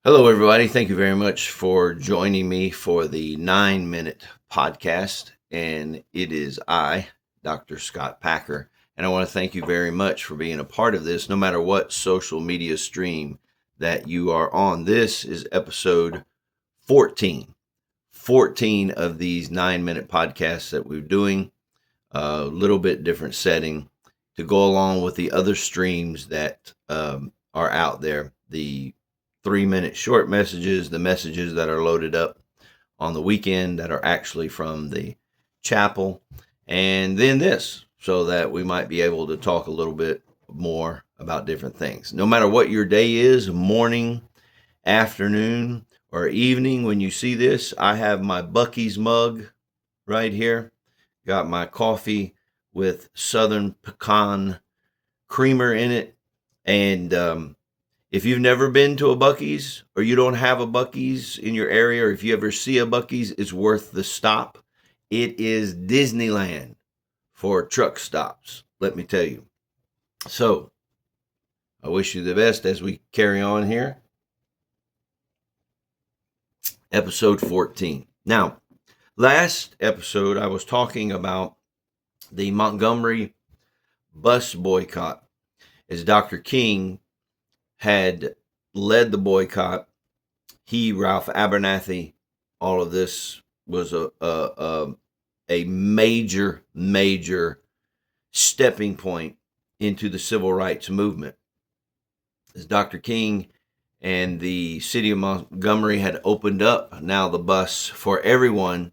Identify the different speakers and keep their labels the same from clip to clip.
Speaker 1: Hello, everybody. Thank you very much for joining me for the 9-minute podcast. And it is I, Dr. Scott Packer. And I want to thank you very much for being a part of this, no matter what social media stream that you are on. This is episode 14. 14 of these 9-minute podcasts that we're doing, a little bit different setting to go along with the other streams that are out there. The 3-minute short messages, the messages that are loaded up on the weekend that are actually from the chapel, and then this, so that we might be able to talk a little bit more about different things. No matter what your day is, morning, afternoon, or evening, when you see this, I have my Buc-ee's mug right here. Got my coffee with Southern pecan creamer in it. And if you've never been to a Buc-ee's, or you don't have a Buc-ee's in your area, or if you ever see a Buc-ee's, it's worth the stop. It is Disneyland for truck stops, let me tell you. So I wish you the best as we carry on here. Episode 14. Now, last episode, I was talking about the Montgomery bus boycott, as Dr. King had led the boycott. He, Ralph Abernathy, all of this was a major stepping point into the civil rights movement. As Dr. King and the city of Montgomery had opened up now the bus for everyone,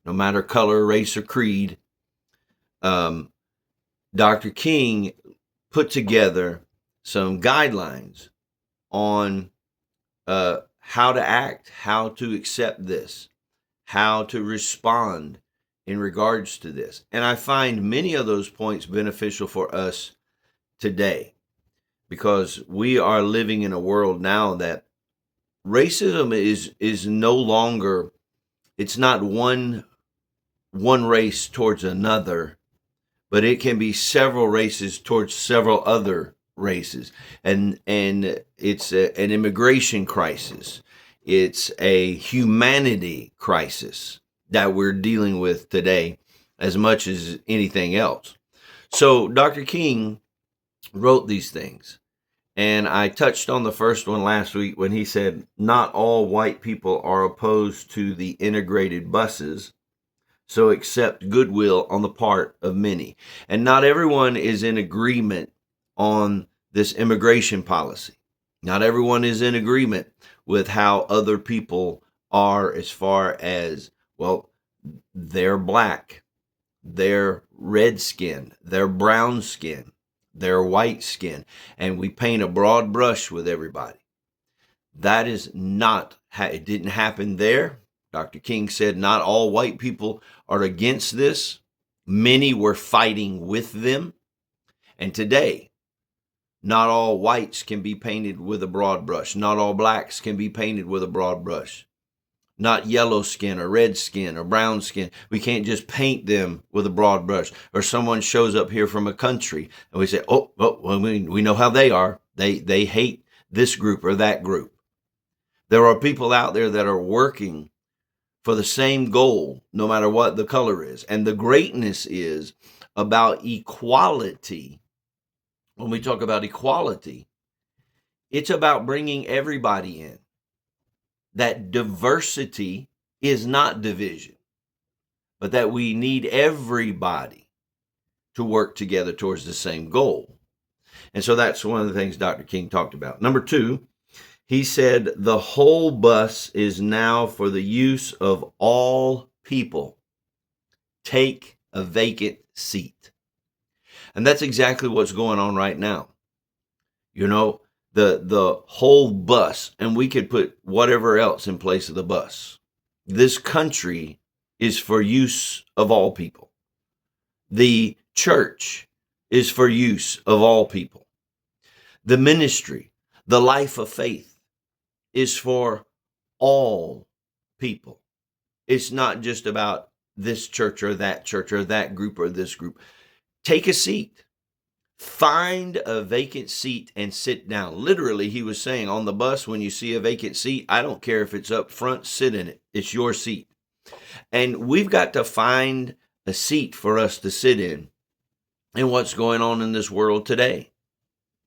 Speaker 1: no matter color, race, or creed, Dr. King put together some guidelines on how to act, how to accept this, how to respond in regards to this. And I find many of those points beneficial for us today, because we are living in a world now that racism is no longer, it's not one race towards another, but it can be several races towards several other races. And it's an immigration crisis. It's a humanity crisis that we're dealing with today as much as anything else. So Dr. King wrote these things, and I touched on the first one last week when he said, not all white people are opposed to the integrated buses, so accept goodwill on the part of many. And not everyone is in agreement on this immigration policy. Not everyone is in agreement with how other people are, as far as, well, they're black, they're red skin, they're brown skin, they're white skin, and we paint a broad brush with everybody. That is not, it didn't happen there. Dr. King said not all white people are against this. Many were fighting with them. And today, not all whites can be painted with a broad brush. Not all blacks can be painted with a broad brush. Not yellow skin or red skin or brown skin. We can't just paint them with a broad brush. Or someone shows up here from a country and we say, well, we know how they are. They hate this group or that group. There are people out there that are working for the same goal, no matter what the color is. And the greatness is about equality. When we talk about equality, it's about bringing everybody in. That diversity is not division, but that we need everybody to work together towards the same goal. And so that's one of the things Dr. King talked about. Number 2, he said the whole bus is now for the use of all people. Take a vacant seat. And that's exactly what's going on right now. You know, the whole bus, and we could put whatever else in place of the bus. This country is for use of all people. The church is for use of all people. The ministry, the life of faith, is for all people. It's not just about this church or that group or this group. Take a seat. Find a vacant seat and sit down. Literally, he was saying on the bus, when you see a vacant seat, I don't care if it's up front, sit in it. It's your seat. And we've got to find a seat for us to sit in what's going on in this world today.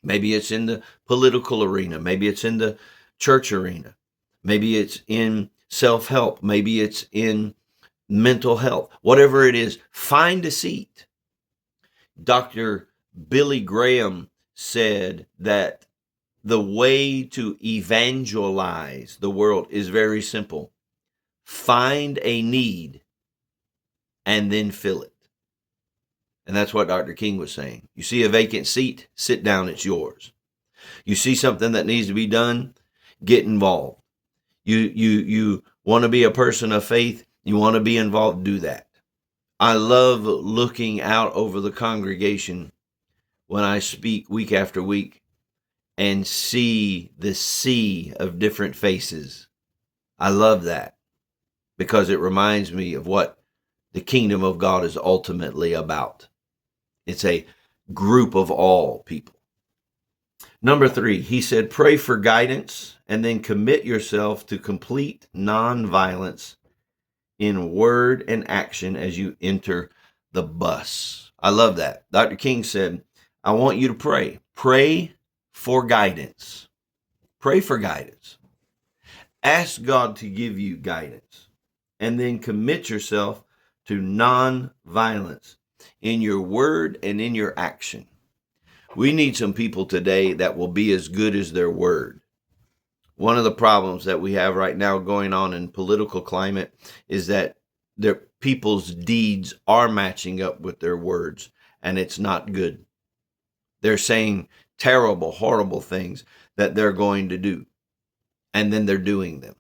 Speaker 1: Maybe it's in the political arena. Maybe it's in the church arena. Maybe it's in self-help. Maybe it's in mental health. Whatever it is, find a seat. Dr. Billy Graham said that the way to evangelize the world is very simple. Find a need and then fill it. And that's what Dr. King was saying. You see a vacant seat, sit down, it's yours. You see something that needs to be done, get involved. You want to be a person of faith, you want to be involved, do that. I love looking out over the congregation when I speak week after week and see the sea of different faces. I love that because it reminds me of what the kingdom of God is ultimately about. It's a group of all people. Number 3, he said, pray for guidance and then commit yourself to complete nonviolence in word and action as you enter the bus. I love that. Dr. King said, I want you to pray. Pray for guidance. Pray for guidance. Ask God to give you guidance and then commit yourself to nonviolence in your word and in your action. We need some people today that will be as good as their word. One of the problems that we have right now going on in political climate is that their people's deeds are matching up with their words, and it's not good. They're saying terrible, horrible things that they're going to do, and then they're doing them.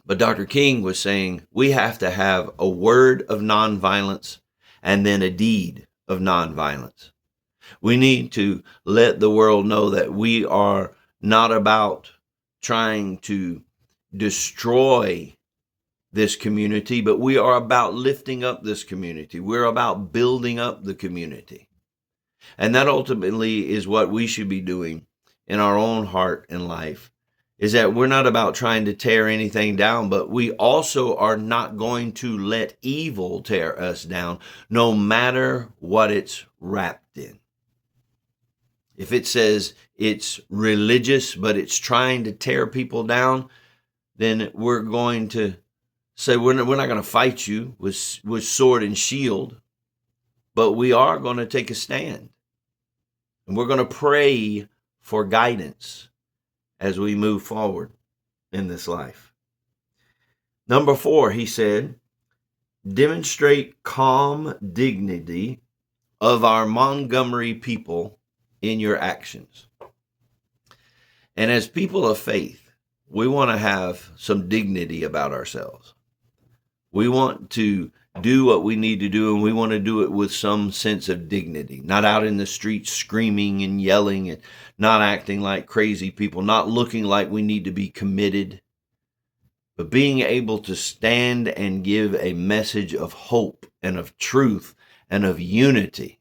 Speaker 1: But Dr. King was saying we have to have a word of nonviolence and then a deed of nonviolence. We need to let the world know that we are not about trying to destroy this community, but we are about lifting up this community. We're about building up the community. And that ultimately is what we should be doing in our own heart and life, is that we're not about trying to tear anything down, but we also are not going to let evil tear us down, no matter what it's wrapped in. If it says it's religious, but it's trying to tear people down, then we're going to say we're not going to fight you with sword and shield, but we are going to take a stand. And we're going to pray for guidance as we move forward in this life. Number 4, he said, demonstrate calm dignity of our Montgomery people in your actions. And as people of faith, we want to have some dignity about ourselves. We want to do what we need to do, and we want to do it with some sense of dignity, not out in the streets screaming and yelling and not acting like crazy people, not looking like we need to be committed, but being able to stand and give a message of hope and of truth and of unity,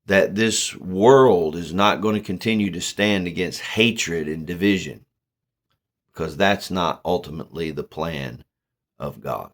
Speaker 1: that this world is not going to continue to stand against hatred and division, because that's not ultimately the plan of God.